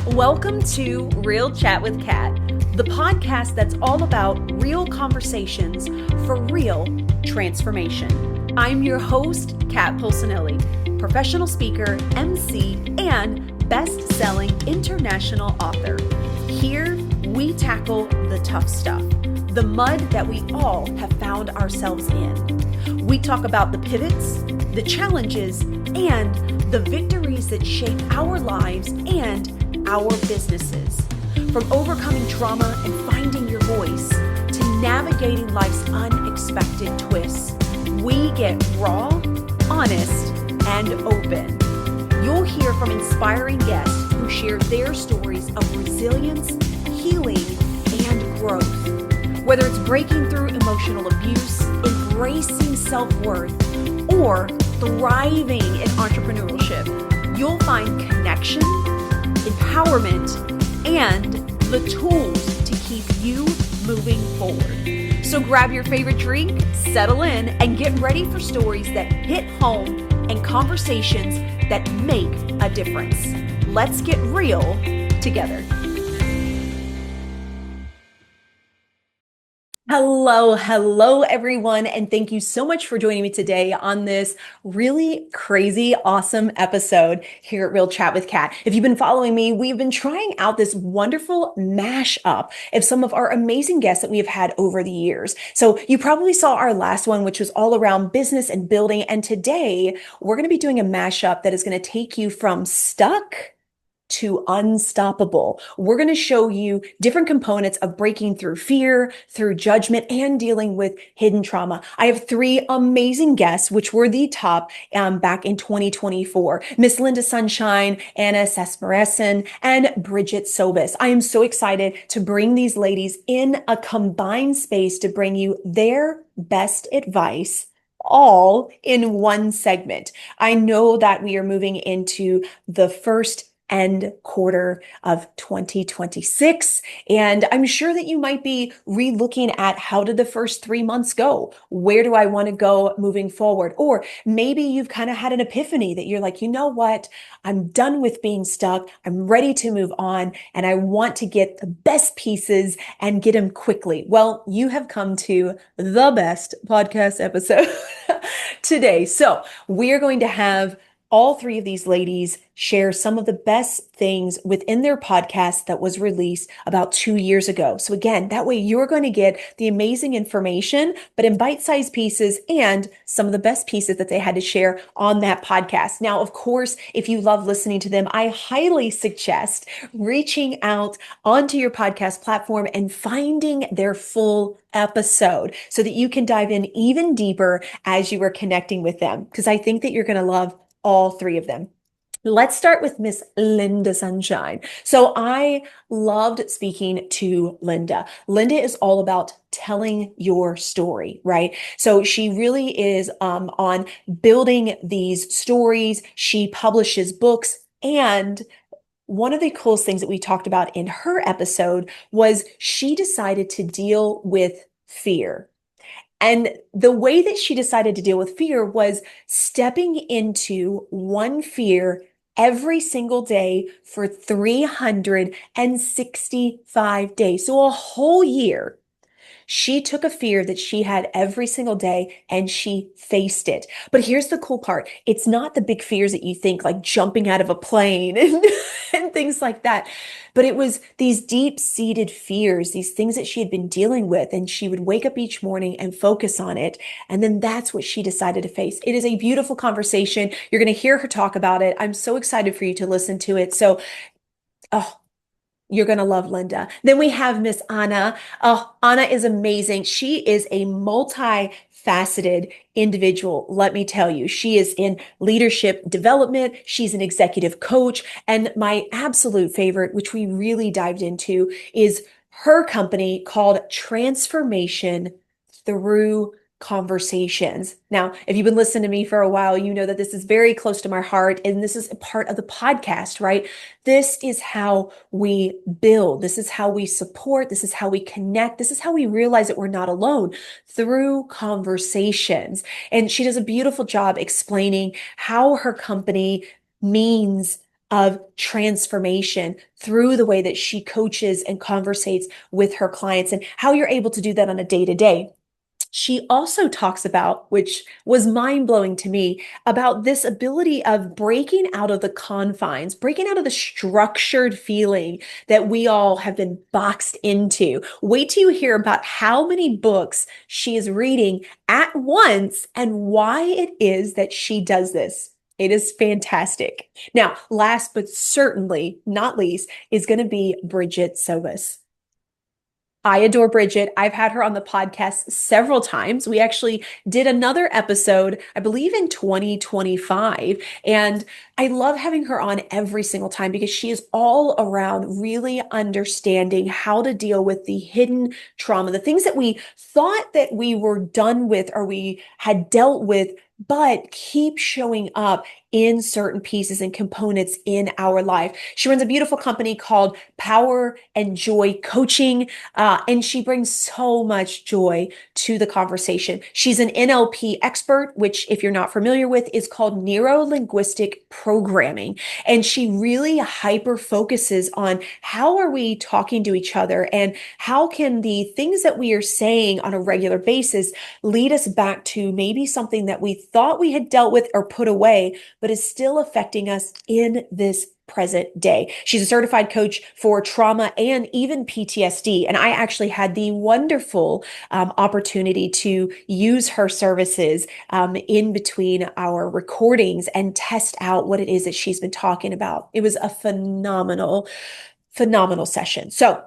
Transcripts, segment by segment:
Welcome to Real Chat with Kat, the podcast that's all about real conversations for real transformation. I'm your host, Kat Polsinelli, professional speaker, MC, and best-selling international author. Here, we tackle the tough stuff, the mud that we all have found ourselves in. We talk about the pivots, the challenges, and the victories that shape our lives and our businesses. From overcoming trauma and finding your voice to navigating life's unexpected twists, we get raw, honest, and open. You'll hear from inspiring guests who share their stories of resilience, healing, and growth. Whether it's breaking through emotional abuse, embracing self-worth, or thriving in entrepreneurship, you'll find connection, empowerment, and the tools to keep you moving forward. So grab your favorite drink, settle in, and get ready for stories that hit home and conversations that make a difference. Let's get real together. Hello, everyone, and thank you so much for joining me today on this really crazy, awesome episode here at Real Chat with Kat. If you've been following me, we've been trying out this wonderful mashup of some of our amazing guests that we have had over the years. So you probably saw our last one, which was all around business and building, and today we're going to be doing a mashup that is going to take you from stuck to unstoppable. We're going to show you different components of breaking through fear, through judgment, and dealing with hidden trauma. I have three amazing guests, which were the top back in 2024. Miss Lynda Sunshine, Sasmiresan, and Brigette Sobus. I am so excited to bring these ladies in a combined space to bring you their best advice all in one segment. I know that we are moving into the first end quarter of 2026. And I'm sure that you might be re-looking at how did the first 3 months go? Where do I want to go moving forward? Or maybe you've kind of had an epiphany that you're like, you know what? I'm done with being stuck. I'm ready to move on. And I want to get the best pieces and get them quickly. Well, you have come to the best podcast episode today. So we are going to have all three of these ladies share some of the best things within their podcast that was released about 2 years ago. So again, that way you're going to get the amazing information, but in bite-sized pieces and some of the best pieces that they had to share on that podcast. Now, of course, if you love listening to them, I highly suggest reaching out onto your podcast platform and finding their full episode so that you can dive in even deeper as you are connecting with them, because I think that you're going to love all three of them. Let's start with Miss Lynda Sunshine. So I loved speaking to Lynda. Lynda is all about telling your story, right? So she really is on building these stories. She publishes books, and one of the coolest things that we talked about in her episode was she decided to deal with fear. And the way that she decided to deal with fear was stepping into one fear every single day for 365 days. So a whole year. She took a fear that she had every single day and she faced it. But here's the cool part. It's not the big fears that you think, like jumping out of a plane and things like that. But it was these deep-seated fears, these things that she had been dealing with, and she would wake up each morning and focus on it. And then that's what she decided to face. It is a beautiful conversation. You're going to hear her talk about it. I'm so excited for you to listen to it. So, you're going to love Lynda. Then we have Miss Anna. Oh, Anna is amazing. She is a multifaceted individual. Let me tell you, she is in leadership development. She's an executive coach. And my absolute favorite, which we really dived into, is her company called Transformation Through Conversations. Now, if you've been listening to me for a while, you know that this is very close to my heart, and this is a part of the podcast, right? This is how we build. This is how we support. This is how we connect. This is how we realize that we're not alone, through conversations. And she does a beautiful job explaining how her company means of transformation through the way that she coaches and conversates with her clients and how you're able to do that on a day to day. She also talks about, which was mind blowing to me, about this ability of breaking out of the confines, breaking out of the structured feeling that we all have been boxed into. Wait till you hear about how many books she is reading at once and why it is that she does this. It is fantastic. Now, last but certainly not least is going to be Brigette Sobus. I adore Brigette. I've had her on the podcast several times. We actually did another episode, I believe in 2025. And I love having her on every single time because she is all around really understanding how to deal with the hidden trauma, the things that we thought that we were done with or we had dealt with, but keep showing up in certain pieces and components in our life. She runs a beautiful company called Power and Joy Coaching. And she brings so much joy to the conversation. She's an NLP expert, which, if you're not familiar with, is called neuro linguistic programming. And she really hyper focuses on how are we talking to each other and how can the things that we are saying on a regular basis lead us back to maybe something that we thought we had dealt with or put away, but is still affecting us in this present day. She's a certified coach for trauma and even PTSD. And I actually had the wonderful opportunity to use her services in between our recordings and test out what it is that she's been talking about. It was a phenomenal, phenomenal session. So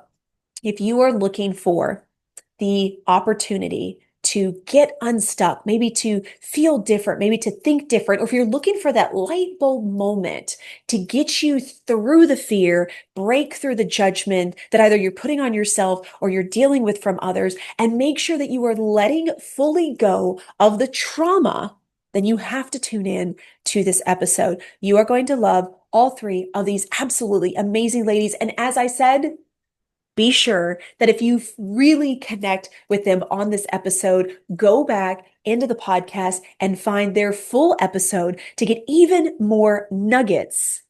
if you are looking for the opportunity to get unstuck, maybe to feel different, maybe to think different, or if you're looking for that light bulb moment to get you through the fear, break through the judgment that either you're putting on yourself or you're dealing with from others, and make sure that you are letting fully go of the trauma, then you have to tune in to this episode. You are going to love all three of these absolutely amazing ladies. And as I said, be sure that if you really connect with them on this episode, go back into the podcast and find their full episode to get even more nuggets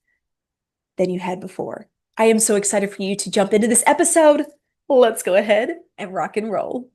than you had before. I am so excited for you to jump into this episode. Let's go ahead and rock and roll.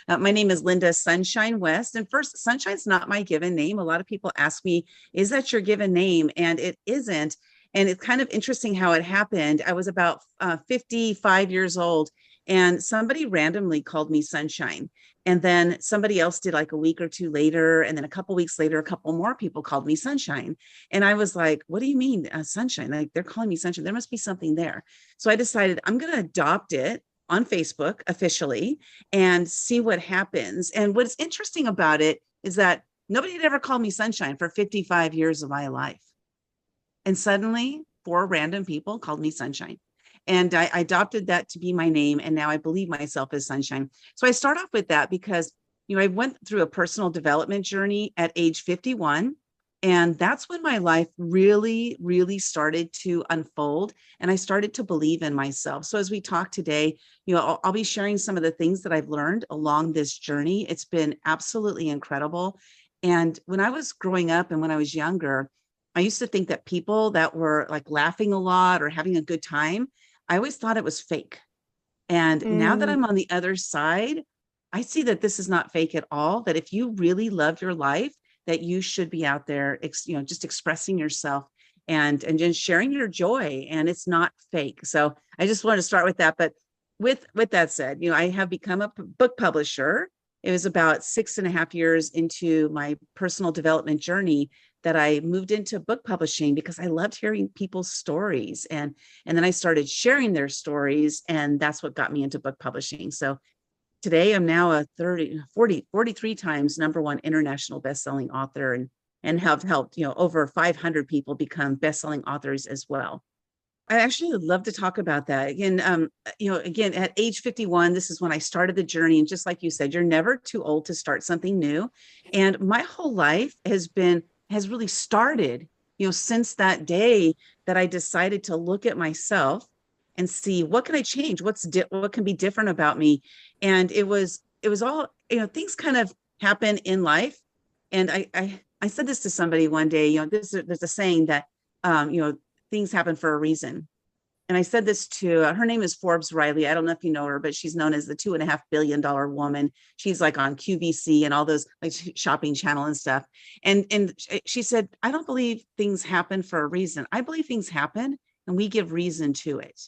My name is Lynda Sunshine West. And first, Sunshine's not my given name. A lot of people ask me, is that your given name? And it isn't. And it's kind of interesting how it happened. I was about 55 years old, and somebody randomly called me Sunshine. And then somebody else did like a week or two later. And then a couple weeks later, a couple more people called me Sunshine. And I was like, what do you mean Sunshine? Like, they're calling me Sunshine. There must be something there. So I decided I'm going to adopt it on Facebook officially and see what happens. And what's interesting about it is that nobody had ever called me Sunshine for 55 years of my life. And suddenly 4 random people called me Sunshine. And I adopted that to be my name. And now I believe myself as Sunshine. So I start off with that because, I went through a personal development journey at age 51. And that's when my life really, really started to unfold. And I started to believe in myself. So as we talk today, I'll be sharing some of the things that I've learned along this journey. It's been absolutely incredible. And when I was growing up and when I was younger, I used to think that people that were like laughing a lot or having a good time, I always thought it was fake. And now that I'm on the other side, I see that this is not fake at all, that if you really love your life, that you should be out there, just expressing yourself and just sharing your joy, and it's not fake. So I just wanted to start with that. But with that said, I have become a book publisher. It was about 6.5 years into my personal development journey that I moved into book publishing because I loved hearing people's stories. And then I started sharing their stories, and that's what got me into book publishing. So today I'm now a 43 times #1 international bestselling author, and have helped, over 500 people become bestselling authors as well. I actually would love to talk about that. Again, at age 51, this is when I started the journey. And just like you said, you're never too old to start something new. And my whole life has really started, since that day that I decided to look at myself and see what can I change? What can be different about me? And it was all, things kind of happen in life. And I said this to somebody one day, there's a saying that, things happen for a reason. And I said this to her name is Forbes Riley. I don't know if you know her, but she's known as the $2.5 billion woman. She's like on QVC and all those like shopping channel and stuff. And she said, I don't believe things happen for a reason. I believe things happen and we give reason to it.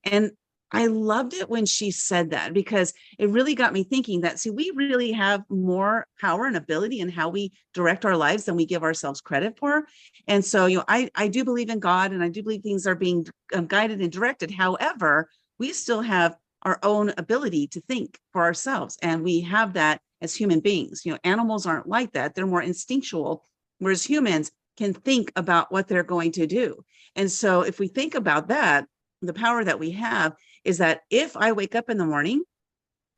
And I loved it when she said that, because it really got me thinking that, see, we really have more power and ability in how we direct our lives than we give ourselves credit for. And so, I do believe in God, and I do believe things are being guided and directed. However, we still have our own ability to think for ourselves. And we have that as human beings. Animals aren't like that. They're more instinctual, whereas humans can think about what they're going to do. And so if we think about that, the power that we have is that if I wake up in the morning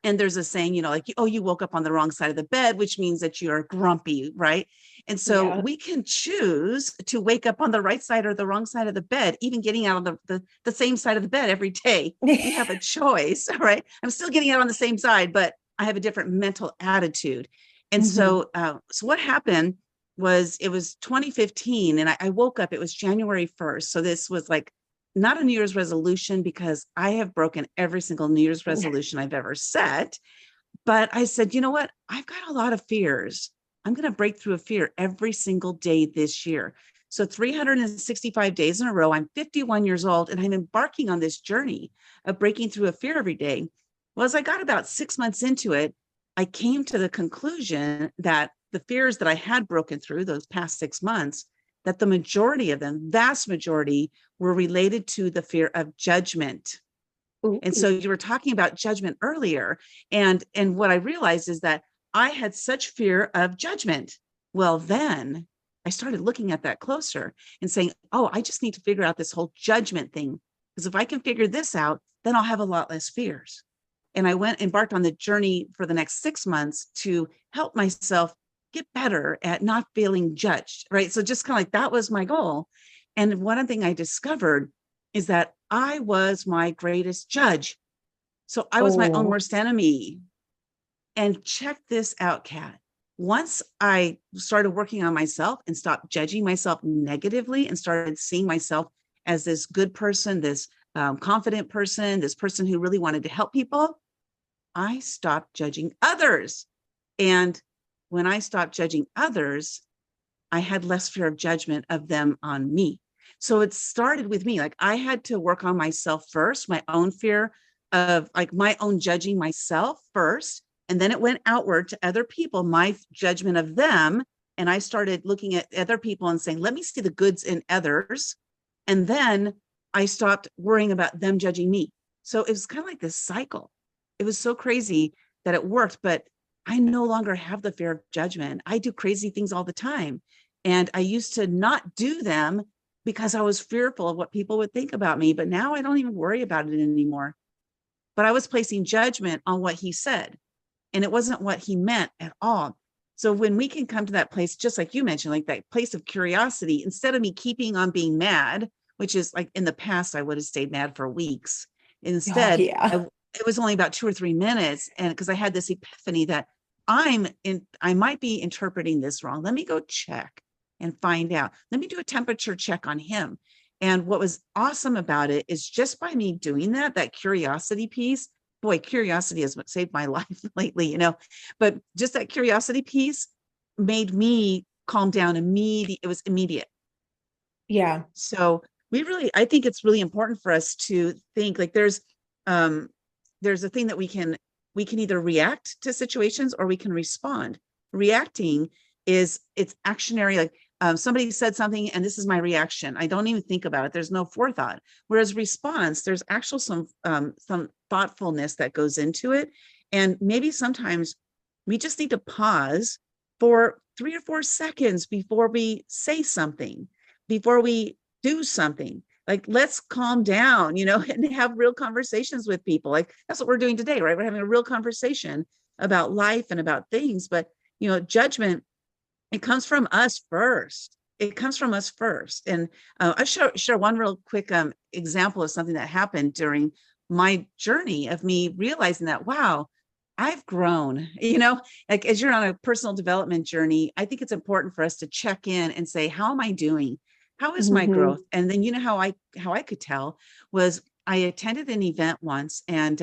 and there's a saying, like, oh, you woke up on the wrong side of the bed, which means that you're grumpy, right? And so we can choose to wake up on the right side or the wrong side of the bed, even getting out on the same side of the bed every day. We have a choice, right? I'm still getting out on the same side, but I have a different mental attitude. And so what happened was, it was 2015 and I woke up, it was January 1st. So this was like not a New Year's resolution, because I have broken every single New Year's resolution I've ever set. But I said, you know what? I've got a lot of fears. I'm going to break through a fear every single day this year. So 365 days in a row, I'm 51 years old, and I'm embarking on this journey of breaking through a fear every day. Well, as I got about 6 months into it, I came to the conclusion that the fears that I had broken through those past 6 months, that the majority of them, vast majority, were related to the fear of judgment. Ooh. And so you were talking about judgment earlier. And what I realized is that I had such fear of judgment. Well, then I started looking at that closer and saying, oh, I just need to figure out this whole judgment thing. Because if I can figure this out, then I'll have a lot less fears. And I embarked on the journey for the next 6 months to help myself get better at not feeling judged, right? So just kind of like that was my goal. And one thing I discovered is that I was my greatest judge. So I was my own worst enemy. And check this out, Kat. Once I started working on myself and stopped judging myself negatively and started seeing myself as this good person, this confident person, this person who really wanted to help people, I stopped judging others. And when I stopped judging others, I had less fear of judgment of them on me. So it started with me. Like, I had to work on myself first, my own fear of like my own judging myself first. And then it went outward to other people, my judgment of them. And I started looking at other people and saying, let me see the goods in others. And then I stopped worrying about them judging me. So it was kind of like this cycle. It was so crazy that it worked, but I no longer have the fear of judgment. I do crazy things all the time. And I used to not do them because I was fearful of what people would think about me. But now I don't even worry about it anymore. But I was placing judgment on what he said, and it wasn't what he meant at all. So when we can come to that place, just like you mentioned, like that place of curiosity, instead of me keeping on being mad, which is like in the past, I would have stayed mad for weeks. Instead, it was only about 2 or 3 minutes. And because I had this epiphany that I might be interpreting this wrong. Let me go check and find out. Let me do a temperature check on him. And what was awesome about it is just by me doing that curiosity piece, boy, curiosity is what saved my life lately, but just that curiosity piece made me calm down immediately. It was immediate. Yeah. So I think it's really important for us to think like there's a thing that we can either react to situations or we can respond. Reacting it's actionary, like somebody said something and this is my reaction. I don't even think about it. There's no forethought. Whereas response, there's actual some thoughtfulness that goes into it. And maybe sometimes we just need to pause for 3 or 4 seconds before we say something, before we do something. Like, let's calm down, and have real conversations with people. Like, that's what we're doing today, right? We're having a real conversation about life and about things. But, judgment, it comes from us first. It comes from us first. And I'll share one real quick example of something that happened during my journey of me realizing that, wow, I've grown, like as you're on a personal development journey, I think it's important for us to check in and say, how am I doing? How is my Mm-hmm. growth? And then, how I could tell was I attended an event once, and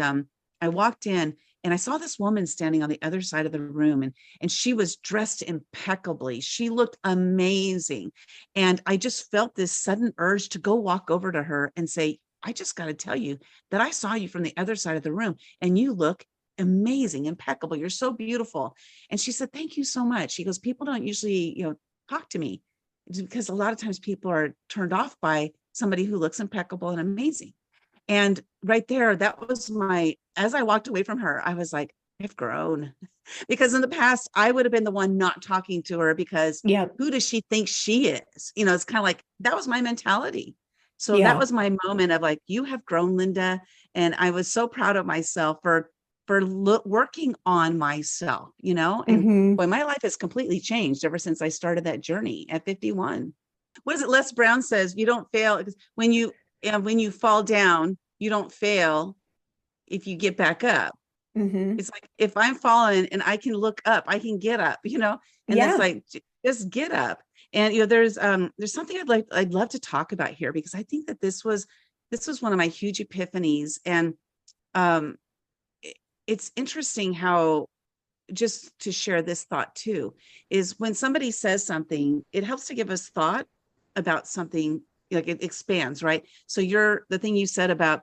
I walked in and I saw this woman standing on the other side of the room, and she was dressed impeccably. She looked amazing. And I just felt this sudden urge to go walk over to her and say, I just got to tell you that I saw you from the other side of the room and you look amazing, impeccable. You're so beautiful. And she said, thank you so much. She goes, people don't usually, talk to me. It's because a lot of times people are turned off by somebody who looks impeccable and amazing. And right there, that was as I walked away from her, I was like, I've grown. Because in the past, I would have been the one not talking to her because Yep. who does she think she is? It's kind of like that was my mentality. So that Yeah. was my moment of like, you have grown, Lynda. And I was so proud of myself for working on myself, and Mm-hmm. boy, my life has completely changed ever since I started that journey at 51. What is it? Les Brown says, you don't fail when you fall down, you don't fail if you get back up. Mm-hmm. It's like if I'm falling and I can look up, I can get up, and that's Yeah. like just get up. And there's something I'd love to talk about here because I think that this was one of my huge epiphanies. And um it's interesting how, just to share this thought too, is when somebody says something, it helps to give us thought about something, like it expands, right? So the thing you said about,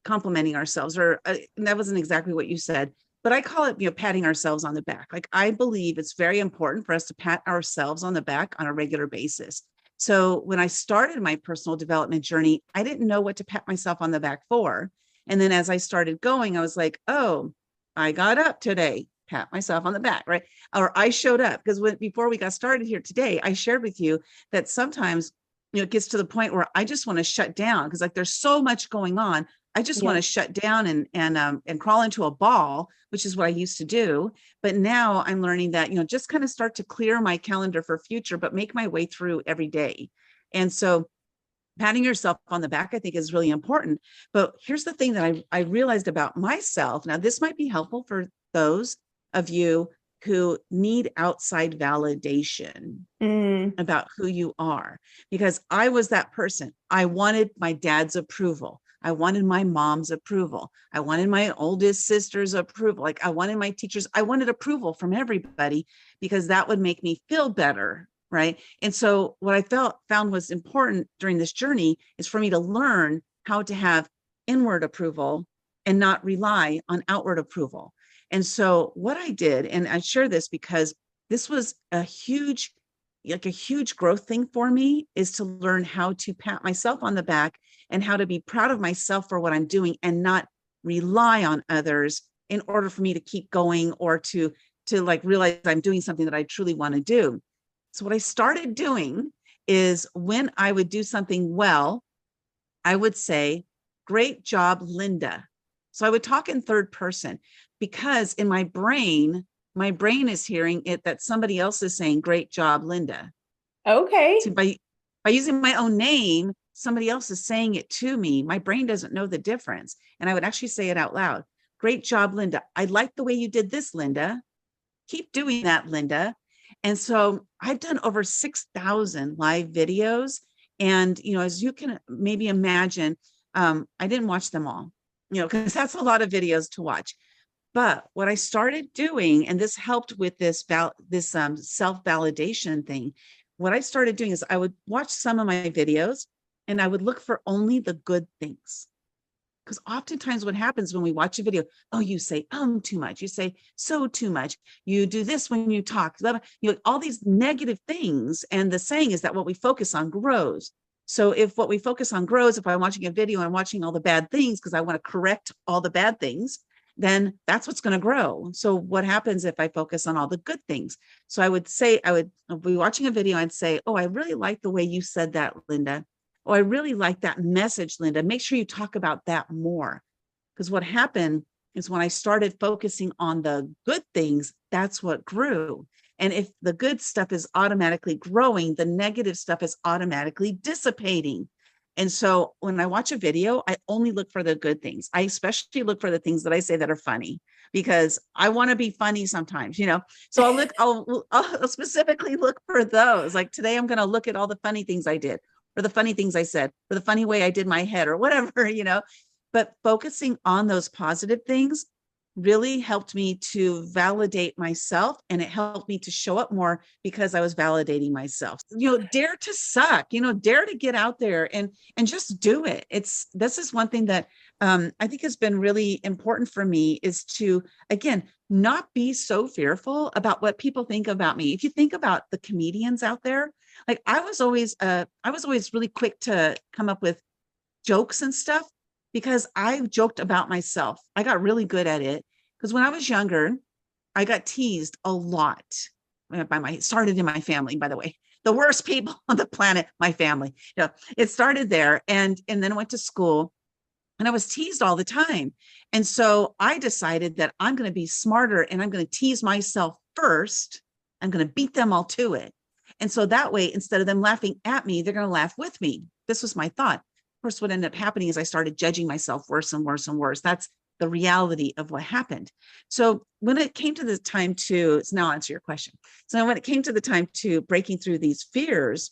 complimenting ourselves, or that wasn't exactly what you said, but I call it, patting ourselves on the back. Like I believe it's very important for us to pat ourselves on the back on a regular basis. So when I started my personal development journey, I didn't know what to pat myself on the back for. And then as I started going, I was like, oh, I got up today, pat myself on the back, right? Or I showed up, because before we got started here today, I shared with you that sometimes, it gets to the point where I just want to shut down because like there's so much going on. I just want to Yep. shut down and crawl into a ball, which is what I used to do. But now I'm learning that, just kind of start to clear my calendar for future, but make my way through every day. And so patting yourself on the back, I think, is really important. But here's the thing that I realized about myself. Now, this might be helpful for those of you who need outside validation Mm. about who you are, because I was that person. I wanted my dad's approval. I wanted my mom's approval. I wanted my oldest sister's approval. Like I wanted my teachers, I wanted approval from everybody because that would make me feel better. Right. And so what I found was important during this journey is for me to learn how to have inward approval and not rely on outward approval. And so what I did, and I share this because this was a huge growth thing for me, is to learn how to pat myself on the back and how to be proud of myself for what I'm doing and not rely on others in order for me to keep going or to like realize I'm doing something that I truly want to do. So what I started doing is when I would do something well, I would say, great job, Lynda. So I would talk in third person because in my brain is hearing it that somebody else is saying, great job, Lynda. Okay. So by using my own name, somebody else is saying it to me. My brain doesn't know the difference. And I would actually say it out loud. Great job, Lynda. I like the way you did this, Lynda. Keep doing that, Lynda. And so I've done over 6,000 live videos. And, as you can maybe imagine, I didn't watch them all, because that's a lot of videos to watch. But what I started doing, and this helped with this self-validation thing, what I started doing is I would watch some of my videos and I would look for only the good things. Because oftentimes what happens when we watch a video, oh, you say too much, you say so too much, you do this when you talk, all these negative things. And the saying is that what we focus on grows. So if what we focus on grows, if I'm watching a video and I'm watching all the bad things because I want to correct all the bad things, then that's what's going to grow. So what happens if I focus on all the good things? So I would be watching a video and say, oh, I really like the way you said that, Lynda. Oh, I really like that message, Lynda. Make sure you talk about that more. Because what happened is when I started focusing on the good things, that's what grew. And if the good stuff is automatically growing, the negative stuff is automatically dissipating. And so when I watch a video, I only look for the good things. I especially look for the things that I say that are funny because I want to be funny sometimes, you know? So I'll specifically look for those. Like today, I'm going to look at all the funny things I did or the funny things I said or the funny way I did my head or whatever, you know? But focusing on those positive things really helped me to validate myself, and it helped me to show up more because I was validating myself. You know, dare to suck, you know, dare to get out there and just do it. This is one thing that I think has been really important for me, is to, again, not be so fearful about what people think about me. If you think about the comedians out there, like I was always really quick to come up with jokes and stuff because I joked about myself. I got really good at it because when I was younger, I got teased a lot started in my family, by the way. The worst people on the planet, my family. You know, it started there, and then I went to school and I was teased all the time. And so I decided that I'm going to be smarter and I'm going to tease myself first. I'm going to beat them all to it. And so that way, instead of them laughing at me, they're going to laugh with me. This was my thought. Of course, what ended up happening is I started judging myself worse and worse and worse. That's the reality of what happened. So when it came to the time to, so now I'll answer your question. So when it came to the time to breaking through these fears,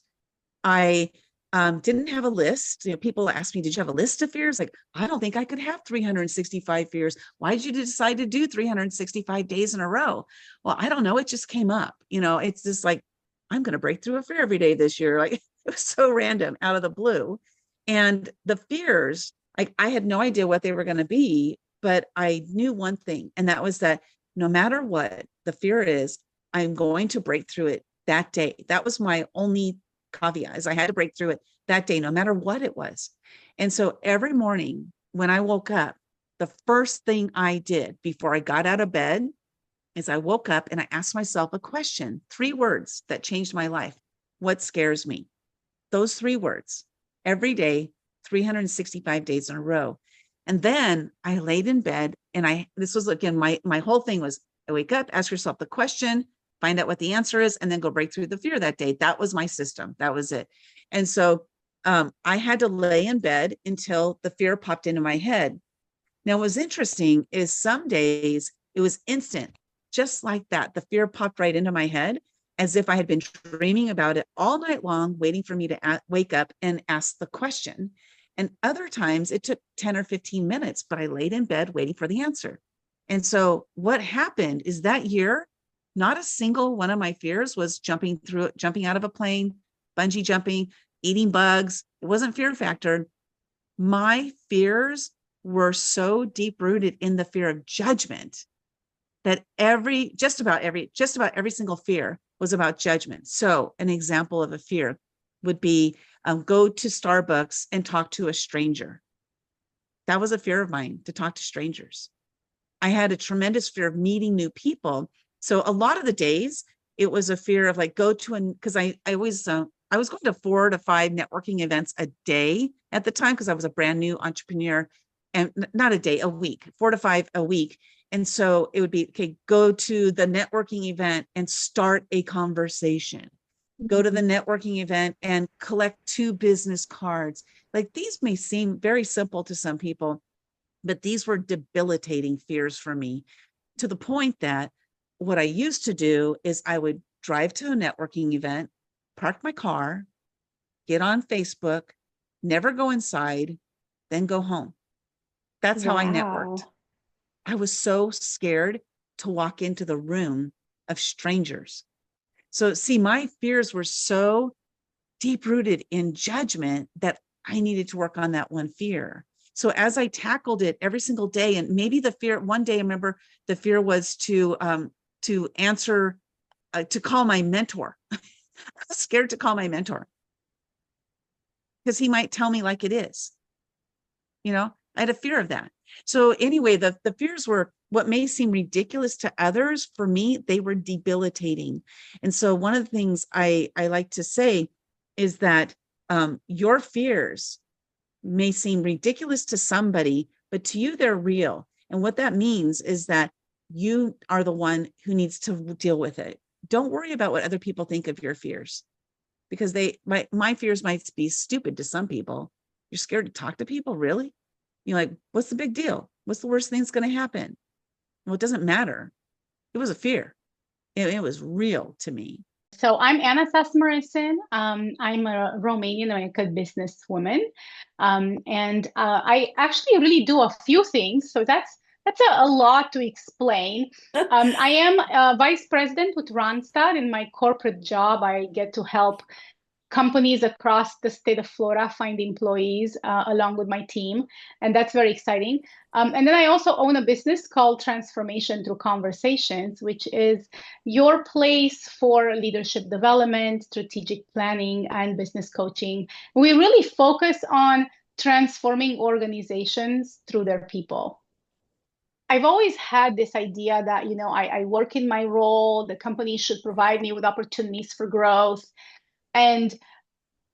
I didn't have a list. You know, people ask me, did you have a list of fears? Like, I don't think I could have 365 fears. Why did you decide to do 365 days in a row? Well, I don't know. It just came up. You know, it's just like, I'm going to break through a fear every day this year. Like, it was so random, out of the blue. And the fears, like, I had no idea what they were going to be, but I knew one thing, and that was that no matter what the fear is, I'm going to break through it that day. That was my only caveat, is I had to break through it that day, no matter what it was. And so every morning when I woke up, the first thing I did before I got out of bed is I woke up and I asked myself a question, 3 words that changed my life. What scares me? Those 3 words every day, 365 days in a row. And then I laid in bed, and this was, again, my whole thing was, I wake up, ask yourself the question, find out what the answer is, and then go break through the fear that day. That was my system. That was it. And so I had to lay in bed until the fear popped into my head. Now, what was interesting is some days it was instant, just like that. The fear popped right into my head as if I had been dreaming about it all night long, waiting for me to wake up and ask the question. And other times it took 10 or 15 minutes, but I laid in bed waiting for the answer. And so what happened is that year, not a single one of my fears was jumping out of a plane, bungee jumping, eating bugs. It wasn't fear factor. My fears were so deep rooted in the fear of judgment that just about every single fear was about judgment. So an example of a fear would be go to Starbucks and talk to a stranger. That was a fear of mine, to talk to strangers. I had a tremendous fear of meeting new people. So a lot of the days it was a fear of like because I was going to 4 to 5 networking events a day at the time, because I was a brand new entrepreneur, and not a day, a week, 4 to 5 a week. And so it would be, okay, go to the networking event and start a conversation. Go to the networking event and collect 2 business cards. Like, these may seem very simple to some people, but these were debilitating fears for me, to the point that what I used to do is I would drive to a networking event, park my car, get on Facebook, never go inside, then go home. That's how I networked. I was so scared to walk into the room of strangers. So see, my fears were so deep rooted in judgment that I needed to work on that one fear. So as I tackled it every single day, and maybe the fear, one day I remember the fear was to answer, to call my mentor. I was scared to call my mentor because he might tell me like it is. You know, I had a fear of that. So anyway, the fears were what may seem ridiculous to others. For me, they were debilitating. And so one of the things I like to say is that your fears may seem ridiculous to somebody, but to you, they're real. And what that means is that you are the one who needs to deal with it. Don't worry about what other people think of your fears, because my fears might be stupid to some people, You're scared to talk to people, really? You're like, what's the big deal? What's the worst thing that's going to happen? Well, it doesn't matter. It was a fear. It was real to me. So I'm Anna Sasmiresan. I'm a Romanian-American businesswoman, and I actually really do a few things. So that's a lot to explain. I am a vice president with Randstad. In my corporate job, I get to help companies across the state of Florida find employees along with my team. And that's very exciting. And then I also own a business called Transformation Through Conversations, which is your place for leadership development, strategic planning, and business coaching. We really focus on transforming organizations through their people. I've always had this idea that, I work in my role, the company should provide me with opportunities for growth. And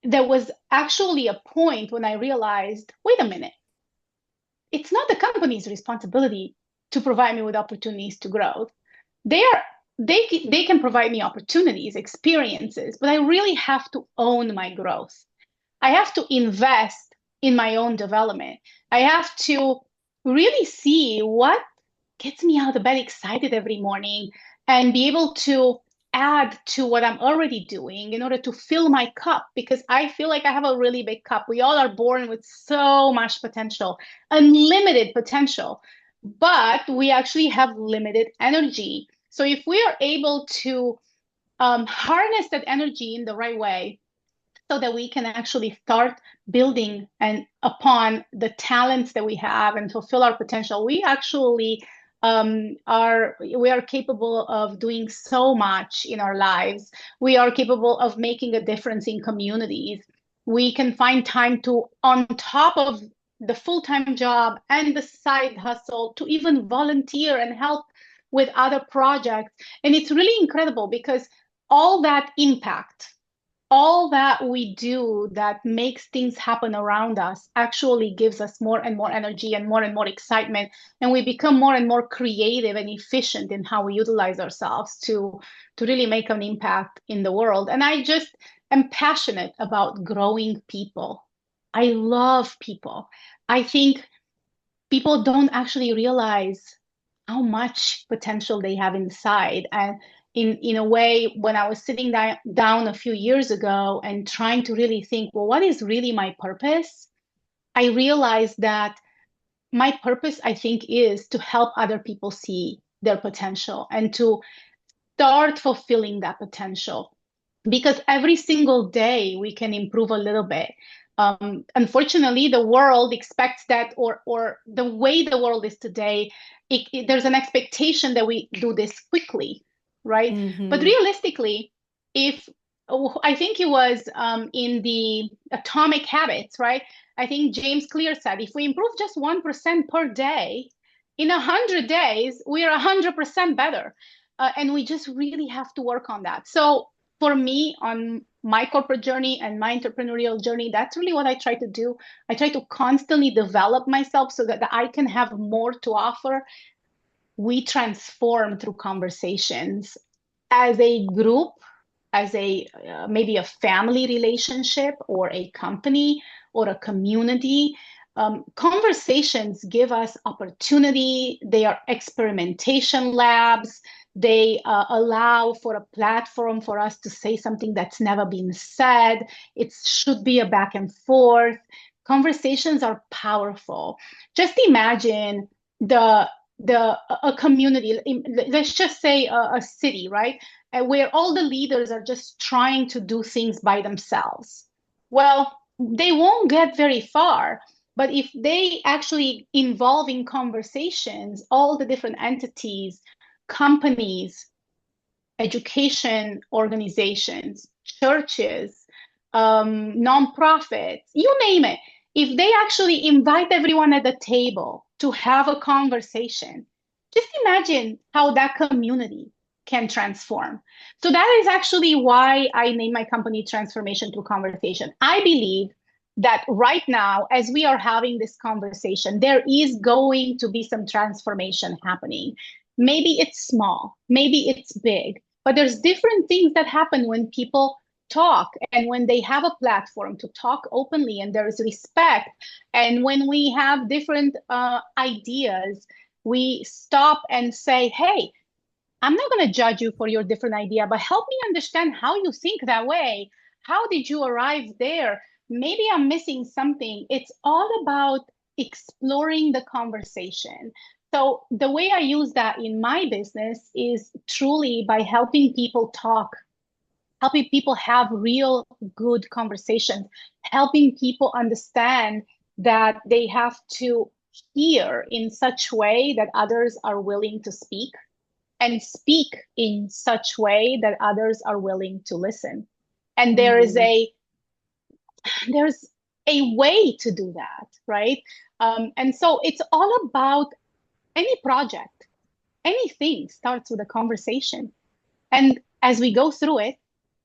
there was actually a point when I realized, wait a minute, it's not the company's responsibility to provide me with opportunities to grow. They can provide me opportunities, experiences, but I really have to own my growth. I have to invest in my own development. I have to really see what gets me out of bed excited every morning and be able to add to what I'm already doing in order to fill my cup, because I feel like I have a really big cup. We all are born with so much potential, unlimited potential, but we actually have limited energy. So if we are able to harness that energy in the right way, so that we can actually start building and upon the talents that we have and fulfill our potential, we actually are capable of doing so much in our lives. We are capable of making a difference in communities. We can find time to, on top of the full-time job and the side hustle, to even volunteer and help with other projects. And it's really incredible because all that impact, all that we do that makes things happen around us actually gives us more and more energy and more excitement. And we become more and more creative and efficient in how we utilize ourselves to really make an impact in the world. And I just am passionate about growing people. I love people. I think people don't actually realize how much potential they have inside. And in a way, when I was sitting down a few years ago and trying to really think, well, what is really my purpose? I realized that my purpose, I think, is to help other people see their potential and to start fulfilling that potential. Because every single day we can improve a little bit. Unfortunately, the world expects that, or the way the world is today, there's an expectation that we do this quickly, right? Mm-hmm. But realistically, I think it was in the Atomic Habits, right? I think James Clear said, if we improve just 1% per day, in 100 days, we are 100% better. And we just really have to work on that. So for me, on my corporate journey and my entrepreneurial journey, that's really what I try to do. I try to constantly develop myself so that I can have more to offer. We transform through conversations as a group, as maybe a family relationship or a company or a community. Conversations give us opportunity. They are experimentation labs. They allow for a platform for us to say something that's never been said. It should be a back and forth. Conversations are powerful. Just imagine a community, let's just say a city, right? Where all the leaders are just trying to do things by themselves. Well, they won't get very far. But if they actually involve in conversations, all the different entities, companies, education organizations, churches, nonprofits, you name it, if they actually invite everyone at the table to have a conversation, just imagine how that community can transform. So that is actually why I named my company Transformation Through Conversation. I believe that right now, as we are having this conversation, there is going to be some transformation happening. Maybe it's small, maybe it's big, but there's different things that happen when people talk, and when they have a platform to talk openly and there is respect, and when we have different ideas, we stop and say, hey, I'm not going to judge you for your different idea, but help me understand how you think that way. How did you arrive there? Maybe I'm missing something. It's all about exploring the conversation. So the way I use that in my business is truly by helping people talk, helping people have real good conversations, helping people understand that they have to hear in such way that others are willing to speak, and speak in such way that others are willing to listen. And Mhm. there's a way to do that, right? And so it's all about any project, anything starts with a conversation. And as we go through it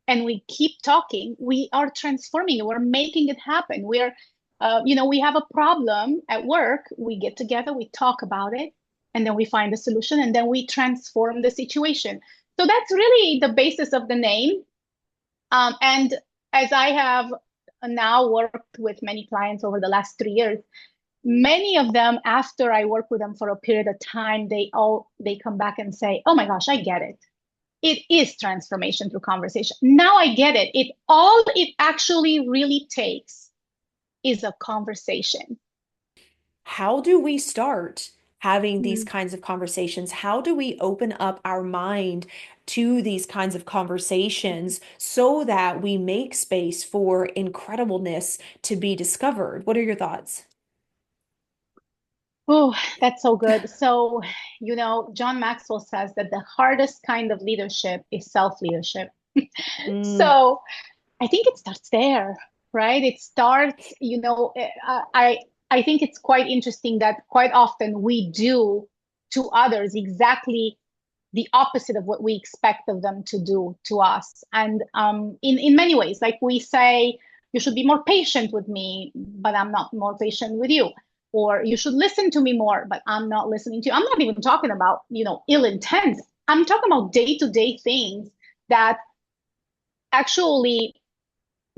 and we keep talking, we are transforming it. We're making it happen. We have a problem at work. We get together, we talk about it, and then we find a solution, and then we transform the situation. So that's really the basis of the name. And as I have now worked with many clients over the last 3 years, many of them, after I work with them for a period of time, they come back and say, "Oh my gosh, I get it. It is transformation through conversation. Now I get it. It actually really takes is a conversation." How do we start having these Mm. kinds of conversations? How do we open up our mind to these kinds of conversations so that we make space for incredibleness to be discovered? What are your thoughts? Oh, that's so good. So, John Maxwell says that the hardest kind of leadership is self-leadership. Mm, So I think it starts there, right? It starts, I think it's quite interesting that quite often we do to others exactly the opposite of what we expect of them to do to us. And in many ways, like we say, you should be more patient with me, but I'm not more patient with you. Or you should listen to me more, but I'm not listening to you. I'm not even talking about, ill intent. I'm talking about day-to-day things that actually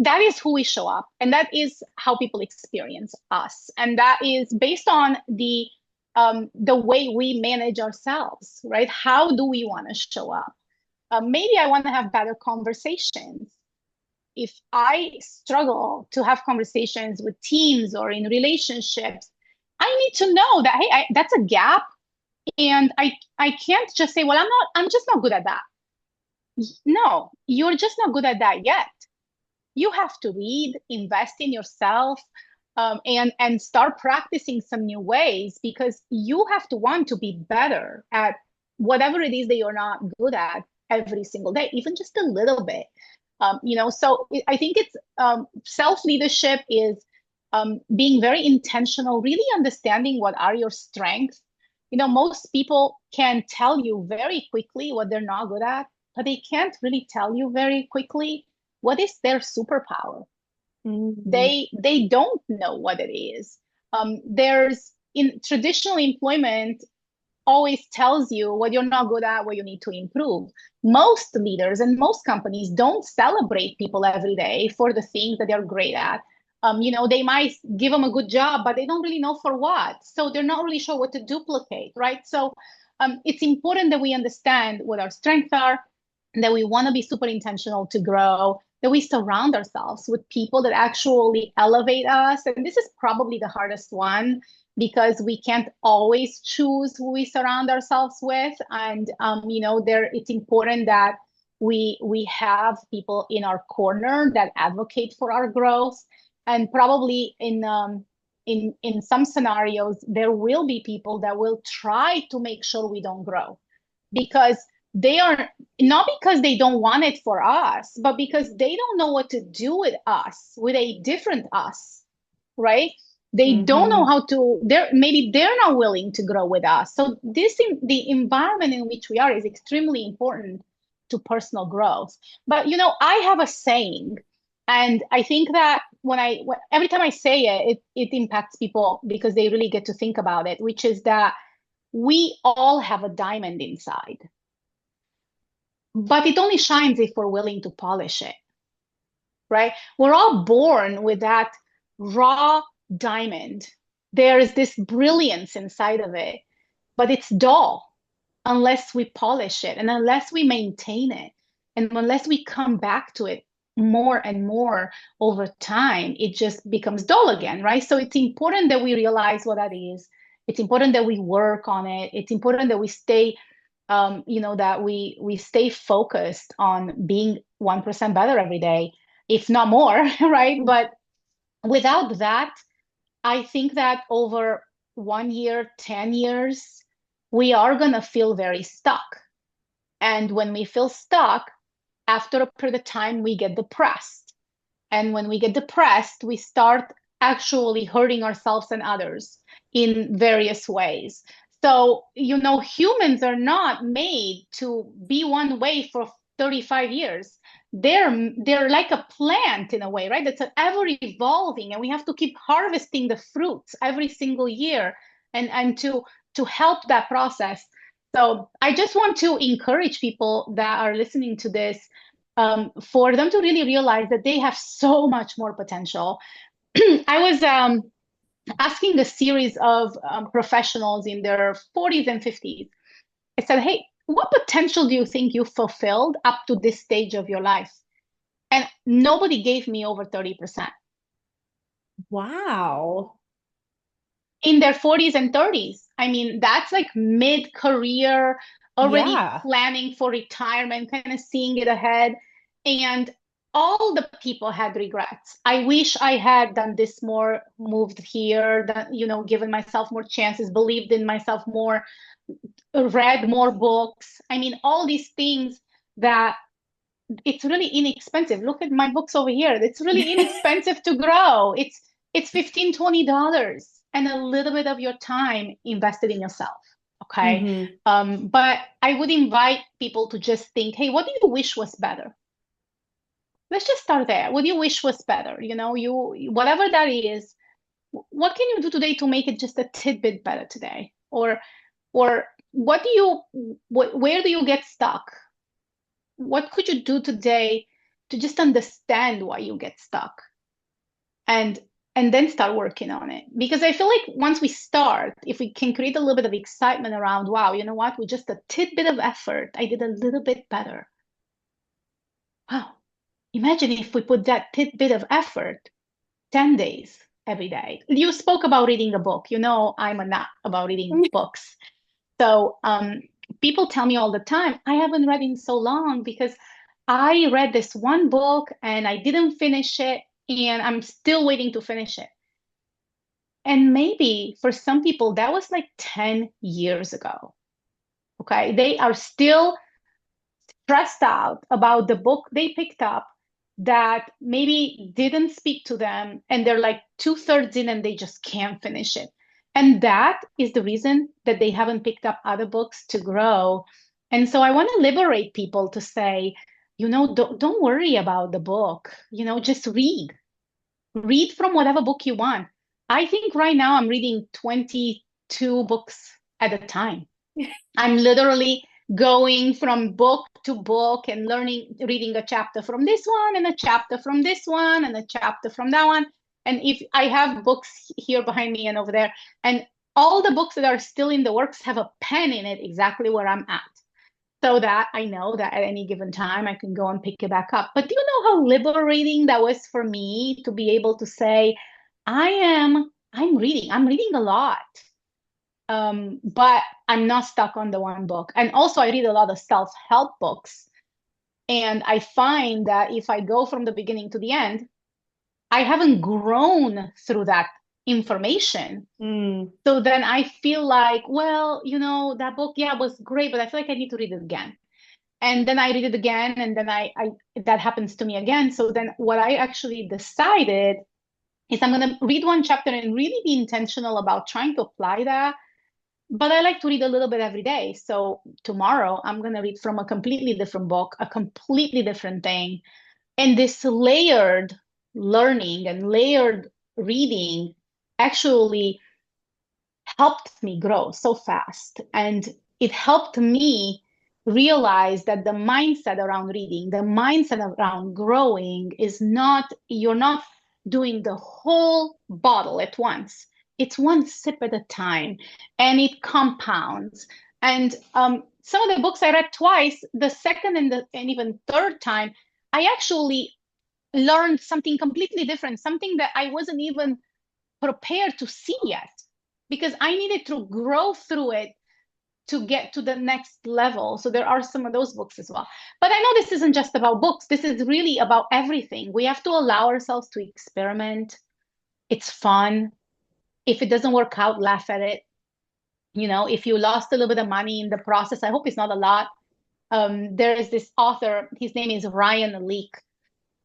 that is who we show up, and that is how people experience us, and that is based on the way we manage ourselves, right? How do we want to show up? Maybe I want to have better conversations. If I struggle to have conversations with teams or in relationships, I need to know that, hey, that's a gap, and I can't just say, well, I'm just not good at that. No, you're just not good at that yet. You have to read, invest in yourself, and start practicing some new ways, because you have to want to be better at whatever it is that you're not good at every single day, even just a little bit. So I think it's self-leadership is being very intentional, really understanding what are your strengths. Most people can tell you very quickly what they're not good at, but they can't really tell you very quickly what is their superpower. mm, They don't know what it is. There's in traditional employment always tells you what you're not good at, what you need to improve. Most leaders and most companies don't celebrate people every day for the things that they're great at. They might give them a good job, but they don't really know for what. So they're not really sure what to duplicate, right? So it's important that we understand what our strengths are, that we want to be super intentional to grow, that we surround ourselves with people that actually elevate us. And this is probably the hardest one, because we can't always choose who we surround ourselves with. And it's important that we have people in our corner that advocate for our growth. And probably in some scenarios, there will be people that will try to make sure we don't grow, because they are not because they don't want it for us, but because they don't know what to do with us, with a different us, right? They don't know mhm. how to, they're not willing to grow with us. So the environment in which we are is extremely important to personal growth. But I have a saying, and I think that every time I say it impacts people because they really get to think about it, which is that we all have a diamond inside, but it only shines if we're willing to polish it. right? We're all born with that raw diamond. There is this brilliance inside of it, but it's dull unless we polish it and unless we maintain it. And unless we come back to it more and more over time, it just becomes dull again, right? So it's important that we realize what that is. It's important that we work on it. It's important that we stay, that we stay focused on being 1% better every day, if not more, right? But without that, I think that over 1 year, 10 years, we are going to feel very stuck. And when we feel stuck, after a period of time, we get depressed. And when we get depressed, we start actually hurting ourselves and others in various ways. So, humans are not made to be one way for 35 years. They're like a plant in a way, right? That's ever evolving, and we have to keep harvesting the fruits every single year and to help that process. So I just want to encourage people that are listening to this, for them to really realize that they have so much more potential. I was asking a series of professionals in their 40s and 50s. I said, hey, what potential do you think you fulfilled up to this stage of your life? And nobody gave me over 30%. Wow. In their 40s and 30s. I mean, that's like mid-career, already Yeah. planning for retirement, kind of seeing it ahead. And all the people had regrets. I wish I had done this more, moved here, given myself more chances, believed in myself more, read more books. I mean, all these things that it's really inexpensive. Look at my books over here. It's really inexpensive to grow. It's $15-$20 and a little bit of your time invested in yourself. Okay. Hmm. But I would invite people to just think, hey, what do you wish was better? Let's just start there. What do you wish was better? You whatever that is, what can you do today to make it just a tidbit better today? Or where do you get stuck? What could you do today to just understand why you get stuck, and then start working on it? Because I feel like once we start, if we can create a little bit of excitement around, wow, you know what, with just a tidbit of effort I did a little bit better. Wow, imagine if we put that tidbit of effort 10 days every day. You spoke about reading a book. I'm a nut about reading books. So people tell me all the time, I haven't read in so long because I read this one book and I didn't finish it, and I'm still waiting to finish it. And maybe for some people, that was like 10 years ago. Okay. They are still stressed out about the book they picked up that maybe didn't speak to them, and they're like 2/3 in and they just can't finish it. And that is the reason that they haven't picked up other books to grow. And so I want to liberate people to say, don't worry about the book, just read from whatever book you want. I think right now I'm reading 22 books at a time. I'm literally going from book to book and reading a chapter from this one and a chapter from this one and a chapter from that one. And if I have books here behind me and over there, and all the books that are still in the works have a pen in it exactly where I'm at, so that I know that at any given time I can go and pick it back up. But do you know how liberating that was for me to be able to say, I'm reading a lot. But I'm not stuck on the one book. And also, I read a lot of self-help books. And I find that if I go from the beginning to the end, I haven't grown through that information. Mm. So then I feel like, well, that book, yeah, was great, but I feel like I need to read it again. And then I read it again, and then I that happens to me again. So then what I actually decided is I'm going to read one chapter and really be intentional about trying to apply that. But I like to read a little bit every day. So tomorrow I'm going to read from a completely different book, a completely different thing. And this layered learning and layered reading actually helped me grow so fast. And it helped me realize that the mindset around reading, the mindset around growing is not, you're not doing the whole bottle at once. It's one sip at a time, and it compounds. And some of the books I read twice, the second and even third time, I actually learned something completely different, something that I wasn't even prepared to see yet, because I needed to grow through it to get to the next level. So there are some of those books as well. But I know this isn't just about books. This is really about everything. We have to allow ourselves to experiment. It's fun. If it doesn't work out, laugh at it. You know, if you lost a little bit of money in the process, I hope it's not a lot. There is this author, his name is Ryan Leake.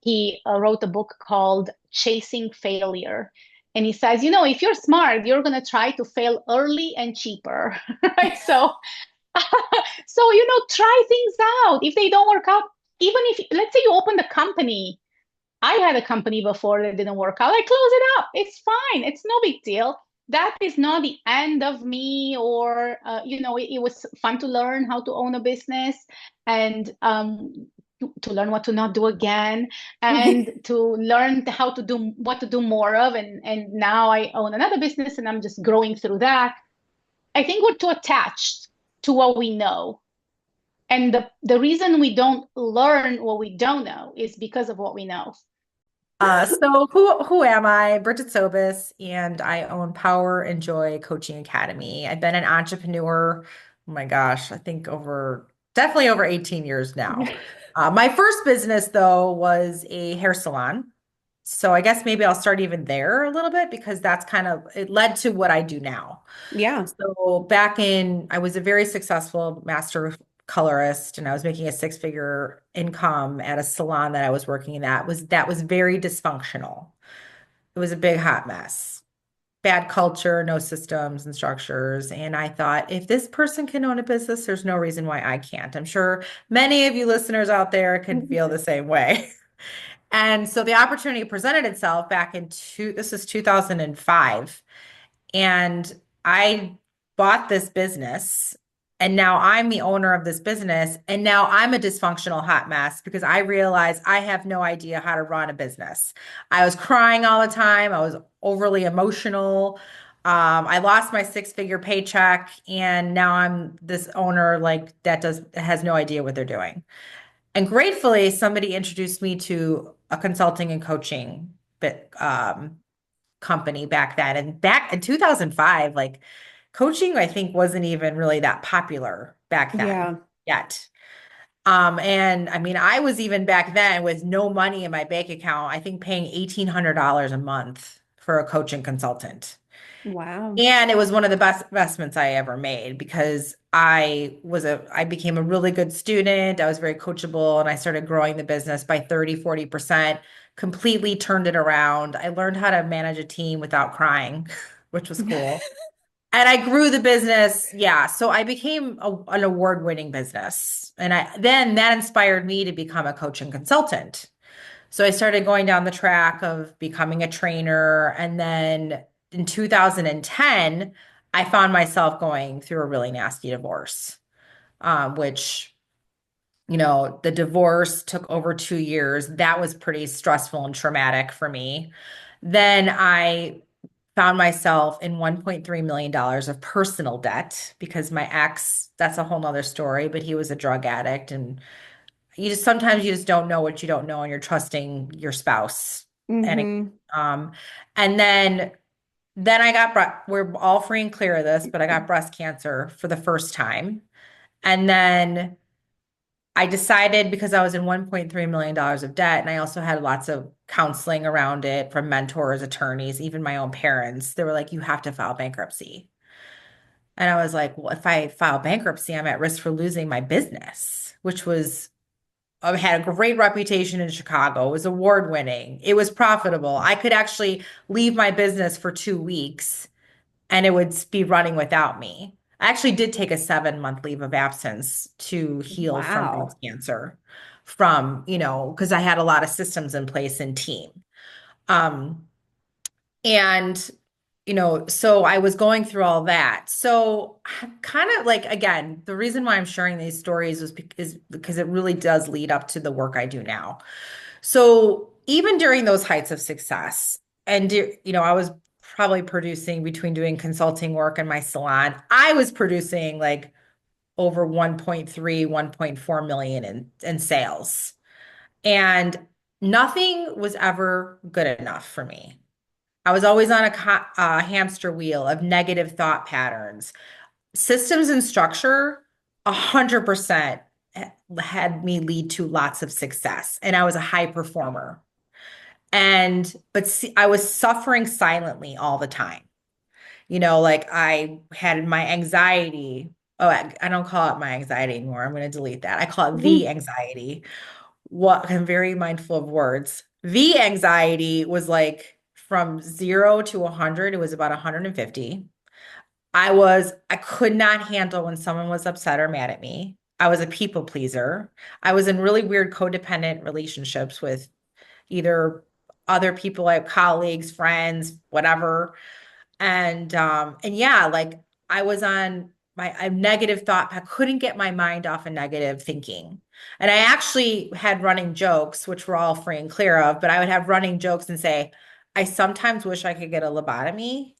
He wrote a book called Chasing Failure. And he says, you know, if you're smart, you're going to try to fail early and cheaper. Right? So, so, you know, try things out. If they don't work out, even if, let's say you opened a company. I had a company before that didn't work out. I close it up. It's fine. It's no big deal. That is not the end of me, or, you know, it was fun to learn how to own a business, and to learn what to not do again, and to learn how to do what to do more of. And now I own another business and I'm just growing through that. I think we're too attached to what we know. And the reason we don't learn what we don't know is because of what we know. So who am I? Brigette Sobus, and I own Power and Joy Coaching Academy. I've been an entrepreneur, oh my gosh, I think definitely over 18 years now. My first business though was a hair salon. So I guess maybe I'll start even there a little bit because that's kind of it led to what I do now. Yeah. So I was a very successful master colorist, and I was making a six-figure income at a salon that I was working in that was very dysfunctional. It was a big hot mess. Bad culture, no systems and structures. And I thought, if this person can own a business, there's no reason why I can't. I'm sure many of you listeners out there can feel the same way. And so the opportunity presented itself this is 2005. And I bought this business, and now I'm the owner of this business. And now I'm a dysfunctional hot mess because I realized I have no idea how to run a business. I was crying all the time. I was overly emotional. I lost my six-figure paycheck, and now I'm this owner like has no idea what they're doing. And gratefully, somebody introduced me to a consulting and coaching bit, company back then. And back in 2005, like coaching, I think wasn't even really that popular back then Yeah. yet. And I mean, I was even back then with no money in my bank account, I think paying $1,800 a month for a coaching consultant. Wow. And it was one of the best investments I ever made because I became a really good student. I was very coachable, and I started growing the business by 30, 40%, completely turned it around. I learned how to manage a team without crying, which was cool. And I grew the business. Yeah. So I became an award-winning business. And then that inspired me to become a coach and consultant. So I started going down the track of becoming a trainer. And then in 2010, I found myself going through a really nasty divorce, which, the divorce took over 2 years. That was pretty stressful and traumatic for me. Then I found myself in $1.3 million of personal debt because my ex, that's a whole nother story, but he was a drug addict. And sometimes you just don't know what you don't know, and you're trusting your spouse. And Hmm. um, and then we're all free and clear of this, but I got breast cancer for the first time. And then I decided, because I was in $1.3 million of debt, and I also had lots of counseling around it from mentors, attorneys, even my own parents. They were like, you have to file bankruptcy. And I was like, well, if I file bankruptcy, I'm at risk for losing my business, which was had a great reputation in Chicago. It was award winning. It was profitable. I could actually leave my business for 2 weeks and it would be running without me. I actually did take a 7-month leave of absence to heal from breast Wow. cancer because I had a lot of systems in place and team. Um, and so I was going through all that. So kind of like, again, the reason why I'm sharing these stories is because it really does lead up to the work I do now. So even during those heights of success, and I was probably producing between doing consulting work and my salon, I was producing like over 1.3, 1.4 million in sales. And nothing was ever good enough for me. I was always on a hamster wheel of negative thought patterns. Systems and structure, 100% had me lead to lots of success. And I was a high performer. But see, I was suffering silently all the time. Like I had my anxiety. Oh, I don't call it my anxiety anymore. I'm going to delete that. I call it the anxiety. What I'm very mindful of words. The anxiety was like from 0 to 100, it was about 150. I could not handle when someone was upset or mad at me. I was a people pleaser. I was in really weird codependent relationships with either other people like colleagues, friends, whatever. And yeah, like I was on my a negative thought. I couldn't get my mind off of negative thinking. And I actually had running jokes, which we're all free and clear of, but I would have running jokes and say, I sometimes wish I could get a lobotomy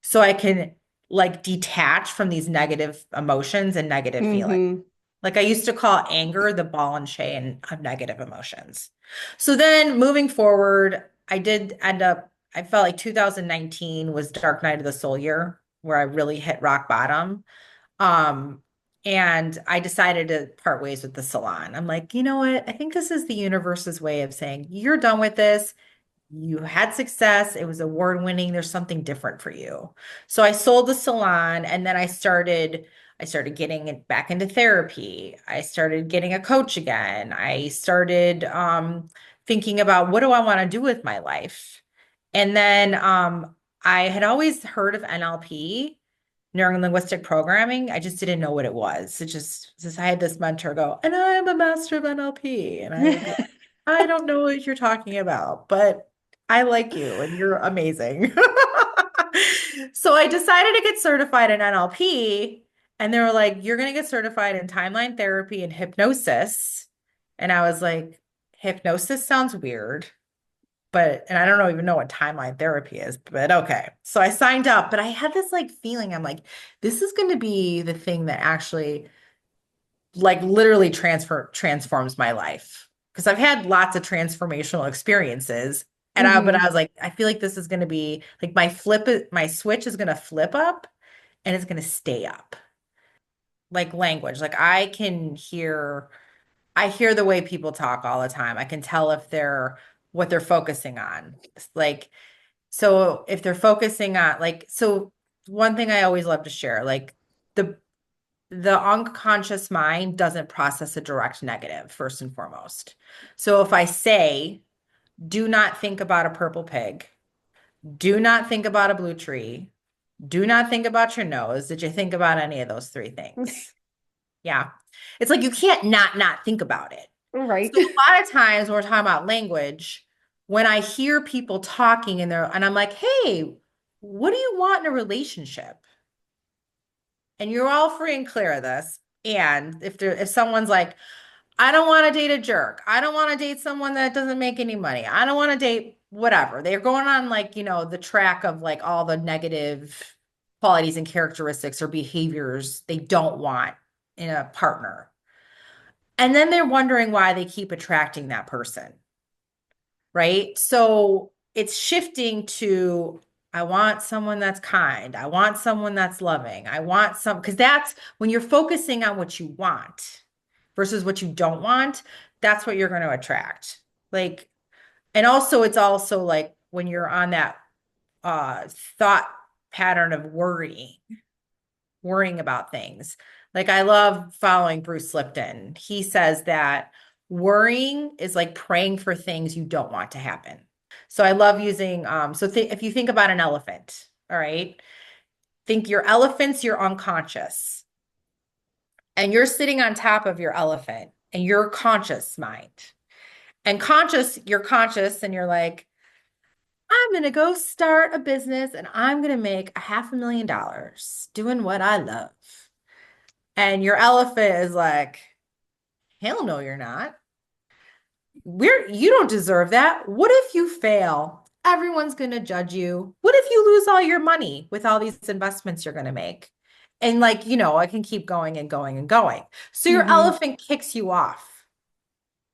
so I can like detach from these negative emotions and negative feelings. Mm-hmm. Like I used to call anger the ball and chain of negative emotions. So then moving forward, I did end up, I felt like 2019 was Dark Night of the Soul year where I really hit rock bottom. Um, and I decided to part ways with the salon. I'm like, you know what? I think this is the universe's way of saying, you're done with this. You had success. It was award winning. There's something different for you. So I sold the salon and then I started getting it back into therapy. I started getting a coach again. I started thinking about what do I want to do with my life? And then I had always heard of NLP, neuro linguistic programming. I just didn't know what it was. I had this mentor go, and I am a master of NLP. And I would be like, I don't know what you're talking about, but I like you and you're amazing. So I decided to get certified in NLP, and they were like, you're going to get certified in timeline therapy and hypnosis. And I was like, hypnosis sounds weird, and I don't even know what timeline therapy is, but okay. So I signed up, but I had this like feeling, I'm like, this is going to be the thing that actually like literally transforms my life. Because I've had lots of transformational experiences. But Mm-hmm. I was like, I feel like this is going to be like my switch is going to flip up and it's going to stay up. Like language. Like I hear the way people talk all the time. I can tell if they're what they're focusing on. Like, so if they're focusing on one thing I always love to share, like the the unconscious mind doesn't process a direct negative, first and foremost. So if I say, do not think about a purple pig, do not think about a blue tree, do not think about your nose, did you think about any of those three things? Yeah. It's like you can't not think about it. Right. So a lot of times when we're talking about language, when I hear people talking and I'm like, hey, what do you want in a relationship? And you're all free and clear of this. And if someone's like, I don't want to date a jerk. I don't want to date someone that doesn't make any money. I don't want to date whatever. They're going on like, the track of like all the negative qualities and characteristics or behaviors they don't want in a partner. And then they're wondering why they keep attracting that person, right? So it's shifting to, I want someone that's kind. I want someone that's loving. Because that's when you're focusing on what you want versus what you don't want, that's what you're going to attract. Like, and also it's also like when you're on that thought pattern of worrying about things. Like I love following Bruce Lipton. He says that worrying is like praying for things you don't want to happen. So I love using if you think about an elephant, all right? Think your elephant's your unconscious. And you're sitting on top of your elephant and your conscious mind. And you're conscious and you're like, I'm going to go start a business and I'm going to make $500,000 doing what I love. And your elephant is like, hell no, you're not. You don't deserve that. What if you fail? Everyone's going to judge you. What if you lose all your money with all these investments you're going to make? And like, I can keep going and going and going. So your Mm-hmm. elephant kicks you off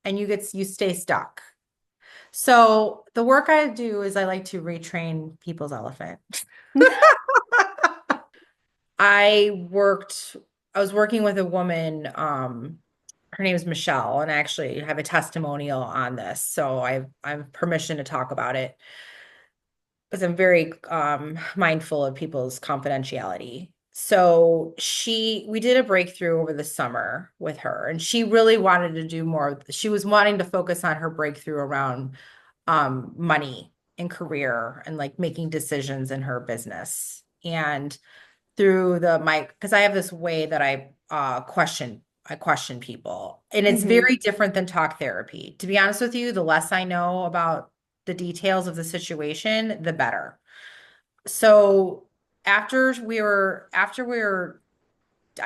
and you stay stuck. So the work I do is I like to retrain people's elephant. I was working with a woman, her name is Michelle, and I actually have a testimonial on this. So I've permission to talk about it because I'm very mindful of people's confidentiality. So we did a breakthrough over the summer with her, and she really wanted to do more. She was wanting to focus on her breakthrough around money and career and like making decisions in her business. And through because I have this way that I question people. And it's Mm-hmm. very different than talk therapy. To be honest with you, the less I know about the details of the situation, the better. So I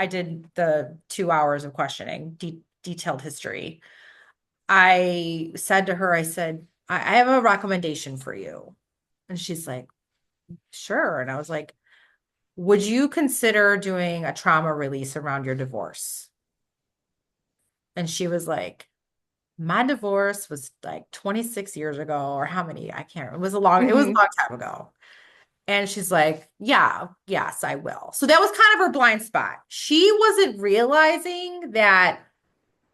did the 2 hours of questioning, detailed history. I said to her, I said, I have a recommendation for you. And she's like, sure. And I was like, would you consider doing a trauma release around your divorce? And she was like, my divorce was like 26 years ago, or how many? I can't remember. It was a Mm-hmm. long time ago. And she's like, yeah, yes, I will. So that was kind of her blind spot. She wasn't realizing that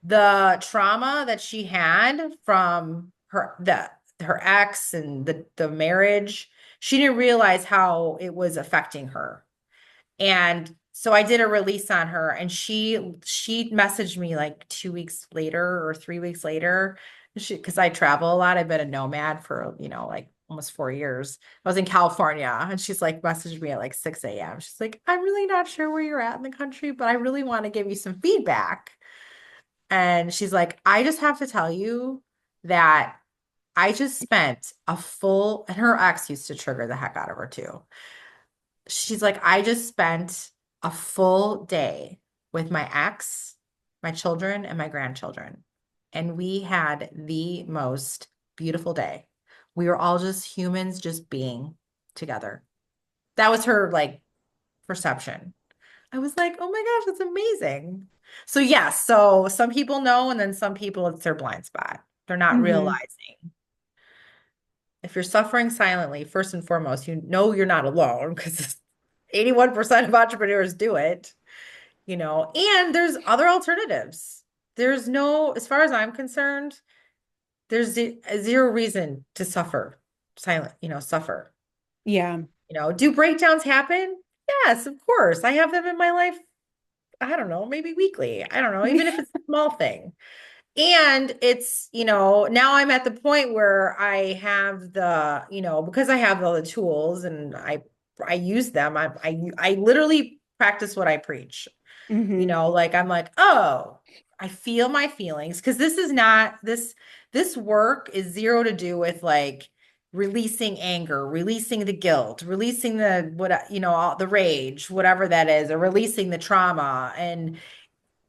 the trauma that she had from her ex and the marriage, she didn't realize how it was affecting her. And so I did a release on her, and she messaged me like 2 weeks later or 3 weeks later. Because I travel a lot. I've been a nomad for, like almost 4 years. I was in California, and she's like messaged me at like 6 a.m. She's like, I'm really not sure where you're at in the country, but I really want to give you some feedback. And she's like, I just have to tell you that I just spent and her ex used to trigger the heck out of her too. She's like, I just spent a full day with my ex, my children, and my grandchildren. And we had the most beautiful day. We were all just humans, just being together. That was her like perception. I was like, oh my gosh, that's amazing. So, yes, so some people know, and then some people it's their blind spot. They're not Mm-hmm. realizing. If you're suffering silently, first and foremost, you know you're not alone because 81% of entrepreneurs do it, and there's other alternatives. As far as I'm concerned, there's zero reason to suffer. Yeah. Do breakdowns happen? Yes, of course. I have them in my life. I don't know, maybe weekly. I don't know, even if it's a small thing. And it's, now I'm at the point where I have because I have all the tools and I use them. I literally practice what I preach. Mm-hmm. Like I'm like, oh, I feel my feelings because this is not this work is zero to do with like releasing anger, releasing the guilt, releasing all the rage, whatever that is, or releasing the trauma. And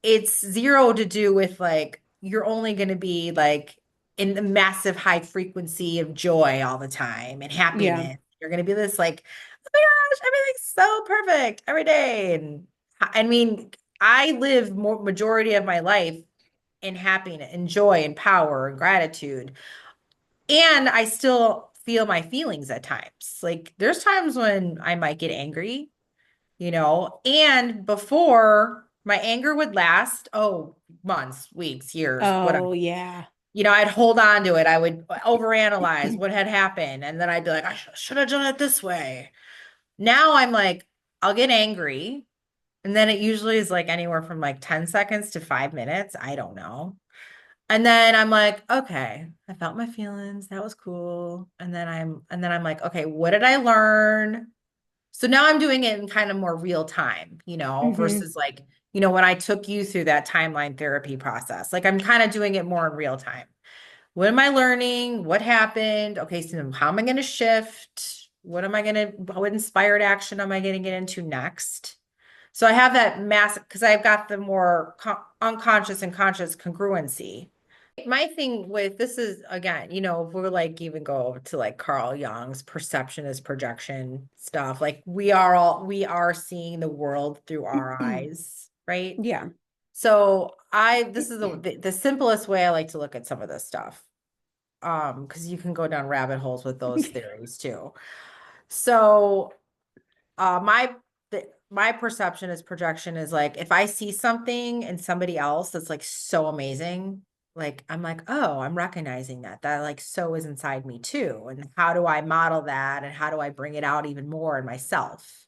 it's zero to do with like you're only going to be like in the massive high frequency of joy all the time and Yeah. happiness. You're going to be this like, oh my gosh, everything's so perfect every day. And I mean, I live more majority of my life in happiness and joy and power and gratitude. And I still feel my feelings at times. Like there's times when I might get angry, and before my anger would last, months, weeks, years, whatever. Oh, yeah. I'd hold on to it. I would overanalyze what had happened. And then I'd be like, I should have done it this way. Now I'm like, I'll get angry. And then it usually is like anywhere from like 10 seconds to 5 minutes. I don't know. And then I'm like, okay, I felt my feelings. That was cool. And then I'm like, okay, what did I learn? So now I'm doing it in kind of more real time, Mm-hmm. versus like, when I took you through that timeline therapy process. Like I'm kind of doing it more in real time. What am I learning? What happened? Okay, so how am I going to shift? What inspired action am I going to get into next? So I have that massive, because I've got the more unconscious and conscious congruency. My thing with this is, again, if we're like even go to like Carl Jung's perception is projection stuff, like we are seeing the world through our eyes, right? Yeah. So this is the simplest way I like to look at some of this stuff. Because you can go down rabbit holes with those theories too. So my perception is projection is like if I see something in somebody else that's like so amazing, like I'm like, oh, I'm recognizing that like so is inside me too. And how do I model that? And how do I bring it out even more in myself?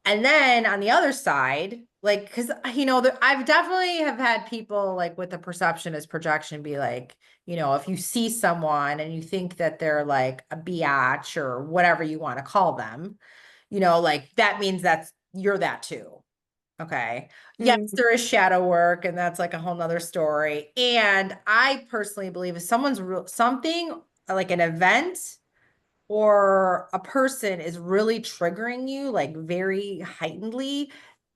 And then on the other side, like, because I've definitely have had people like with the perception as projection be like, if you see someone and you think that they're like a biatch or whatever you want to call them, like that means you're that too. Okay. Yes, there is shadow work, and that's like a whole nother story. And I personally believe if something like an event or a person is really triggering you like very heightenedly,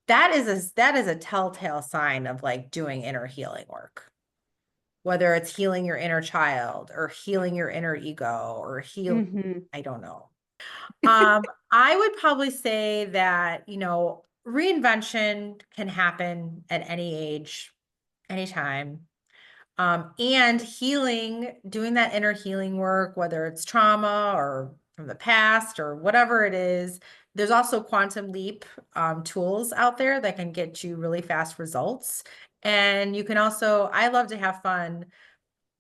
that is a telltale sign of like doing inner healing work. Whether it's healing your inner child or healing your inner ego or I don't know. I would probably say that, reinvention can happen at any age, anytime. And healing, doing that inner healing work, whether it's trauma or from the past or whatever it is, there's also quantum leap tools out there that can get you really fast results. And you can also, I love to have fun.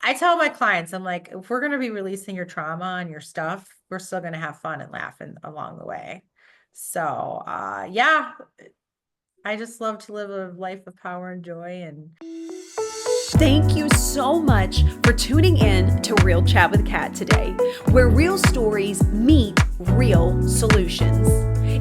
I tell my clients, I'm like, if we're going to be releasing your trauma and your stuff, we're still going to have fun and laughing along the way. So, yeah, I just love to live a life of power and joy. And thank you so much for tuning in to Real Chat with Kat today, where real stories meet real solutions.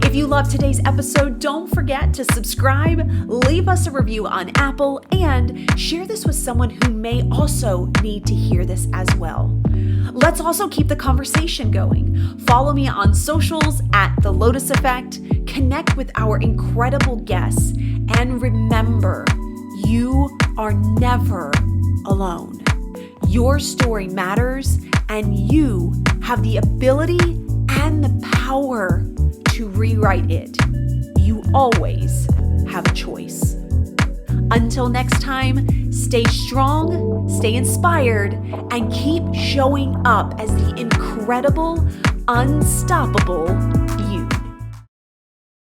If you love today's episode, don't forget to subscribe, leave us a review on Apple, and share this with someone who may also need to hear this as well. Let's also keep the conversation going. Follow me on socials at The Lotus Effect, connect with our incredible guests, and remember, you are never alone. Your story matters, and you have the ability and the power to rewrite it. You always have a choice. Until next time, stay strong, stay inspired, and keep showing up as the incredible, unstoppable